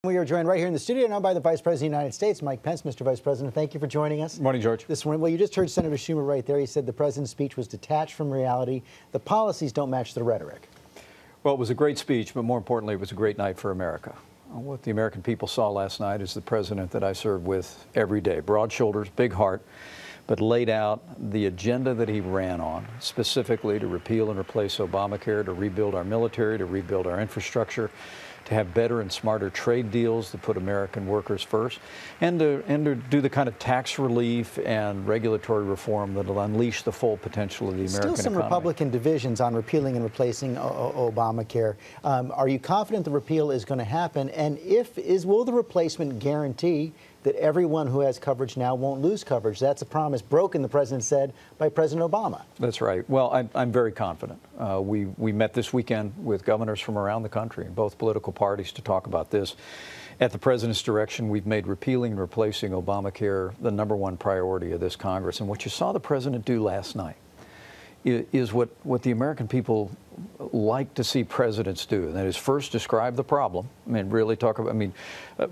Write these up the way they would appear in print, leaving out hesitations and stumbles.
We are joined right here in the studio now by the Vice President of the United States, Mike Pence. Mr. Vice President, thank you for joining us. Good morning, George. This morning, well, you just heard Senator Schumer right there. He said the president's speech was detached from reality. The policies don't match the rhetoric. Well, it was a great speech, but more importantly, it was a great night for America. What the American people saw last night is the president that I serve with every day. Broad shoulders, big heart, but laid out the agenda that he ran on, specifically to repeal and replace Obamacare, to rebuild our military, to rebuild our infrastructure, to have better and smarter trade deals, to put American workers first, and to do the kind of tax relief and regulatory reform that will unleash the full potential of the American economy. Still some Republican divisions on repealing and replacing Obamacare. Are you confident the repeal is going to happen? And will the replacement guarantee that everyone who has coverage now won't lose coverage? That's a promise broken, the president said, by President Obama. That's right. Well, I'm very confident. We met this weekend with governors from around the country, both political parties, to talk about this. At the president's direction, we've made repealing and replacing Obamacare the #1 priority of this Congress. And what you saw the president do last night is what the American people like to see presidents do. And that is first describe the problem. I mean, really talk about,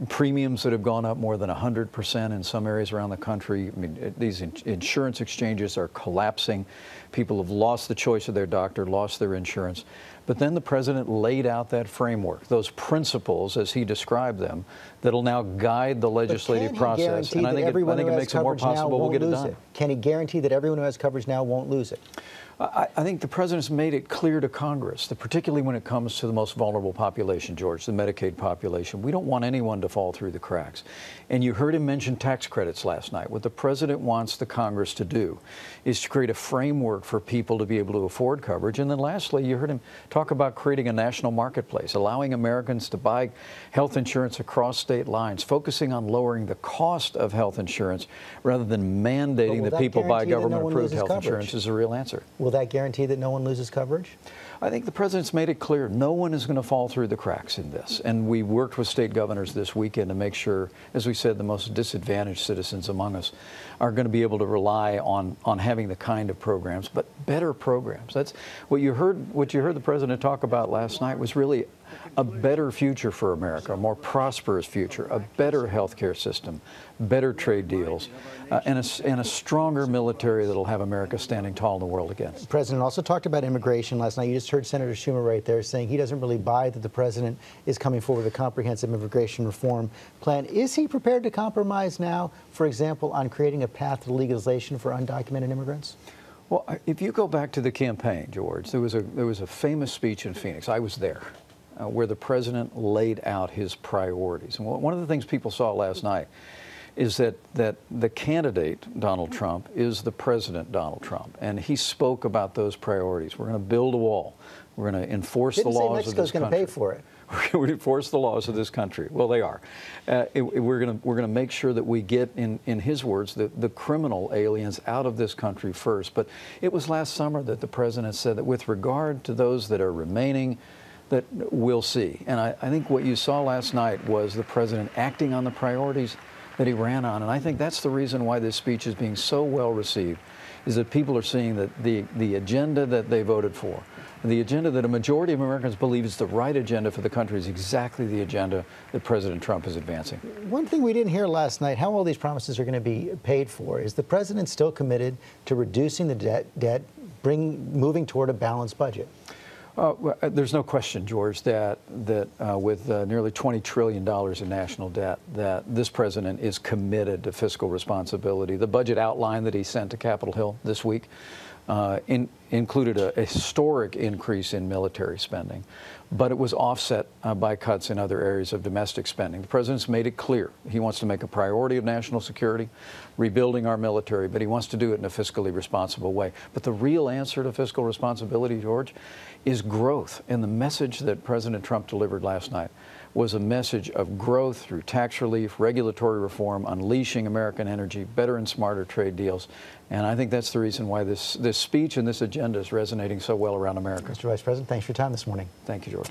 premiums that have gone up more than 100% in some areas around the country. I mean, these insurance exchanges are collapsing. People have lost the choice of their doctor, lost their insurance. But then the president laid out that framework, those principles as he described them, that'll now guide the legislative process. And I think it makes it more possible we'll get it done. Can he guarantee that everyone who has coverage now won't lose it? I think the president's made it clear to Congress that particularly when it comes to the most vulnerable population, George, the Medicaid population, we don't want anyone to fall through the cracks. And you heard him mention tax credits last night. What the president wants the Congress to do is to create a framework for people to be able to afford coverage. And then lastly, you heard him talk about creating a national marketplace, allowing Americans to buy health insurance across state lines, focusing on lowering the cost of health insurance rather than mandating that people buy government-approved health insurance is a real answer. Will that guarantee that no one loses coverage? I think the president's made it clear no one is going to fall through the cracks in this. And we worked with state governors this weekend to make sure, as we said, the most disadvantaged citizens among us are going to be able to rely on having the kind of programs, but better programs. That's what you heard the president talk about last night was really a better future for America, a more prosperous future, a better health care system, better trade deals, and a stronger military that'll have America standing tall in the world again. The president also talked about immigration last night. You just heard Senator Schumer right there saying he doesn't really buy that the president is coming forward with a comprehensive immigration reform plan. Is he prepared to compromise now, for example, on creating a path to legalization for undocumented immigrants? Well, if you go back to the campaign, George, there was a famous speech in Phoenix. I was there. Where the president laid out his priorities. And one of the things people saw last night is that the candidate, Donald Trump, is the president, Donald Trump. And he spoke about those priorities. We're going to build a wall. We're going to enforce the laws of this country. Mexico's going to pay for it. We're going to enforce the laws of this country. Well, they are. We're going to make sure that we get, in his words, the criminal aliens out of this country first. But it was last summer that the president said that with regard to those that are remaining, that we'll see. And I think what you saw last night was the president acting on the priorities that he ran on. And I think that's the reason why this speech is being so well received, is that people are seeing that the agenda that they voted for, the agenda that a majority of Americans believe is the right agenda for the country, is exactly the agenda that President Trump is advancing. One thing we didn't hear last night, how all these promises are going to be paid for. Is the president still committed to reducing the debt, moving toward a balanced budget? There's no question, George, that with nearly $20 trillion in national debt, that this president is committed to fiscal responsibility. The budget outline that he sent to Capitol Hill this week included a historic increase in military spending, but it was offset by cuts in other areas of domestic spending. The president's made it clear he wants to make a priority of national security, rebuilding our military, but he wants to do it in a fiscally responsible way. But the real answer to fiscal responsibility, George, is growth. And the message that President Trump delivered last night was a message of growth through tax relief, regulatory reform, unleashing American energy, better and smarter trade deals. And I think that's the reason why this speech and this agenda is resonating so well around America. Mr. Vice President, thanks for your time this morning. Thank you, George.